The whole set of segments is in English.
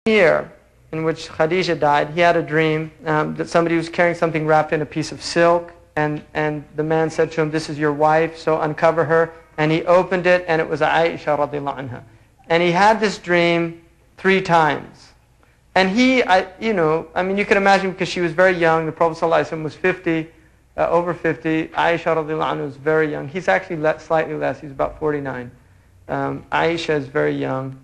year in which Khadija died, he had a dream that somebody was carrying something wrapped in a piece of silk, and the man said to him, "This is your wife, so uncover her." And he opened it, and it was Aisha radiallahu anha. And he had this dream 3 times. And you can imagine, because she was very young. The Prophet ﷺ was 50, over 50. Aisha radiallahu anha was very young. He's actually slightly less. He's about 49. Aisha is very young.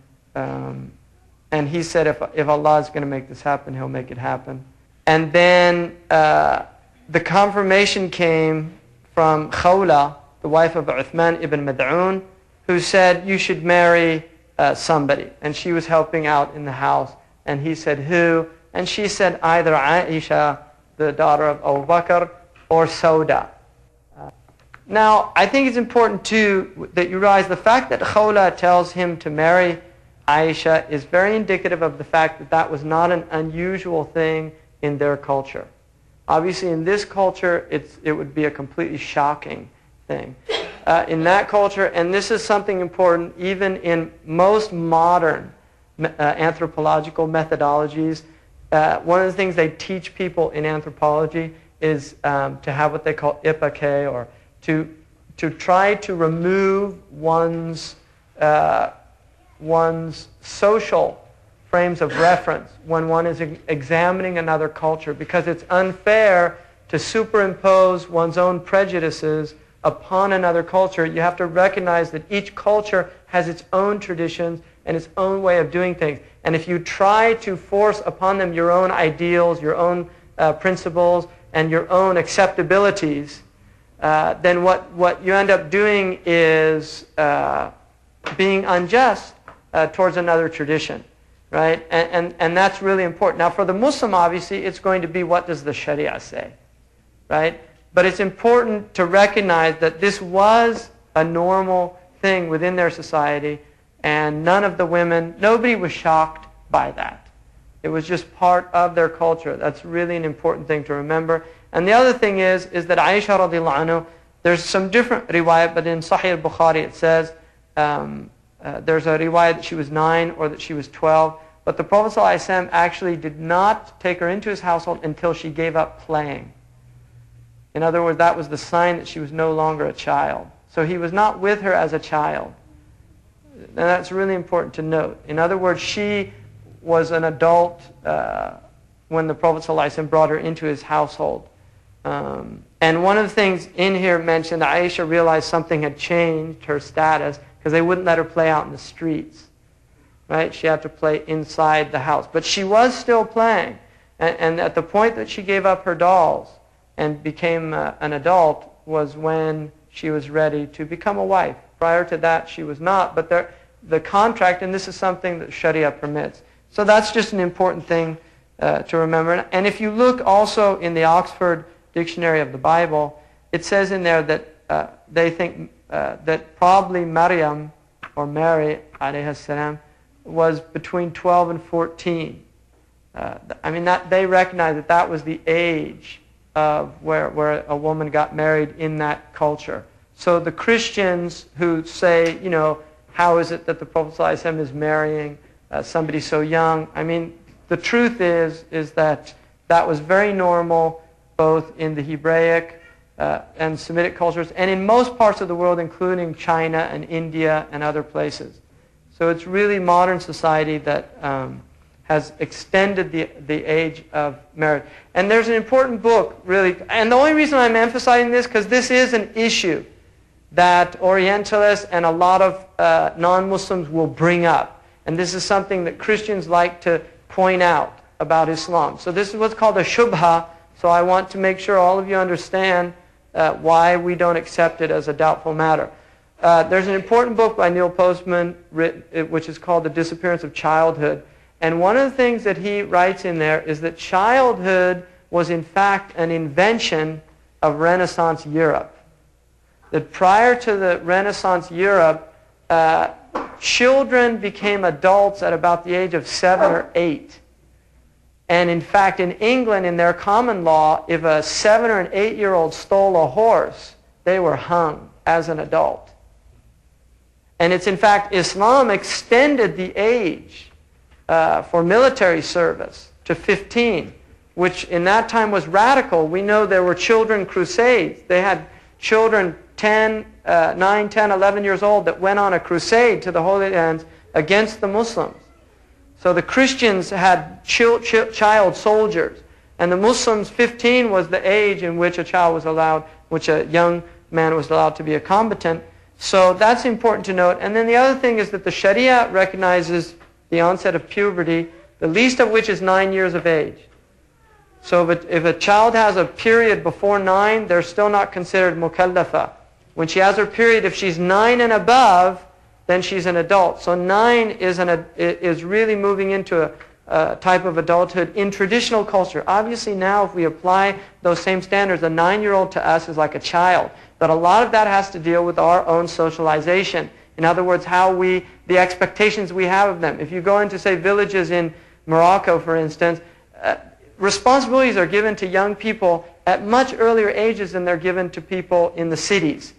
And he said, if Allah is going to make this happen, He'll make it happen. And then the confirmation came from Khawla, the wife of Uthman ibn Mad'un, who said, "You should marry somebody." And she was helping out in the house. And he said, "Who?" And she said, "Either Aisha, the daughter of Abu Bakr, or Sauda." Now, I think it's important too that you realize the fact that Khawla tells him to marry Aisha is very indicative of the fact that that was not an unusual thing in their culture. Obviously, in this culture, it would be a completely shocking thing. In that culture, and this is something important even in most modern anthropological methodologies, one of the things they teach people in anthropology is to have what they call ipake, or to try to remove one's social frames of reference when one is examining another culture, because it's unfair to superimpose one's own prejudices upon another culture. You have to recognize that each culture has its own traditions and its own way of doing things. And if you try to force upon them your own ideals, your own principles, and your own acceptabilities, then what you end up doing is being unjust towards another tradition, right? And that's really important. Now, for the Muslim, obviously, it's going to be, what does the Sharia say, right? But it's important to recognize that this was a normal thing within their society, and nobody was shocked by that. It was just part of their culture. That's really an important thing to remember. And the other thing is that Aisha radiallahu anha, there's some different riwayat, but in Sahih al-Bukhari it says, there's a riwayat that she was 9 or that she was 12. But the Prophet ﷺ actually did not take her into his household until she gave up playing. In other words, that was the sign that she was no longer a child. So he was not with her as a child. And that's really important to note. In other words, she was an adult when the Prophet ﷺ brought her into his household. And one of the things in here mentioned, Aisha realized something had changed her status, because they wouldn't let her play out in the streets, right? She had to play inside the house. But she was still playing. And at the point that she gave up her dolls and became an adult was when she was ready to become a wife. Prior to that, she was not. But the contract, and this is something that Sharia permits. So that's just an important thing to remember. And if you look also in the Oxford Dictionary of the Bible, it says in there that they think that probably Maryam, or Mary, alayha salam, was between 12 and 14. They recognize that was the age of where a woman got married in that culture. So the Christians who say, how is it that the Prophet ﷺ is marrying somebody so young? The truth is that was very normal, both in the Hebraic and Semitic cultures, and in most parts of the world, including China and India and other places. So it's really modern society that has extended the age of marriage. And there's an important book, really, and the only reason I'm emphasizing this, because this is an issue that Orientalists and a lot of non-Muslims will bring up. And this is something that Christians like to point out about Islam. So this is what's called a shubha. So I want to make sure all of you understand why we don't accept it as a doubtful matter. There's an important book by Neil Postman which is called The Disappearance of Childhood. And one of the things that he writes in there is that childhood was in fact an invention of Renaissance Europe. That prior to the Renaissance Europe, children became adults at about the age of 7 or 8. And in fact, in England, in their common law, if a 7 or an 8-year-old stole a horse, they were hung as an adult. And it's in fact, Islam extended the age for military service to 15, which in that time was radical. We know there were children crusades. They had children 9, 10, 11 years old that went on a crusade to the Holy Lands against the Muslims. So the Christians had child soldiers, and the Muslims, 15 was the age in which a child was allowed, which a young man was allowed to be a combatant. So that's important to note. And then the other thing is that the Sharia recognizes the onset of puberty, the least of which is 9 years of age. So if a child has a period before 9, they're still not considered mukallafa. When she has her period, if she's 9 and above, then she's an adult. So 9 is really moving into a type of adulthood in traditional culture. Obviously now if we apply those same standards, a 9-year-old to us is like a child. But a lot of that has to deal with our own socialization. In other words, the expectations we have of them. If you go into, say, villages in Morocco, for instance, responsibilities are given to young people at much earlier ages than they're given to people in the cities.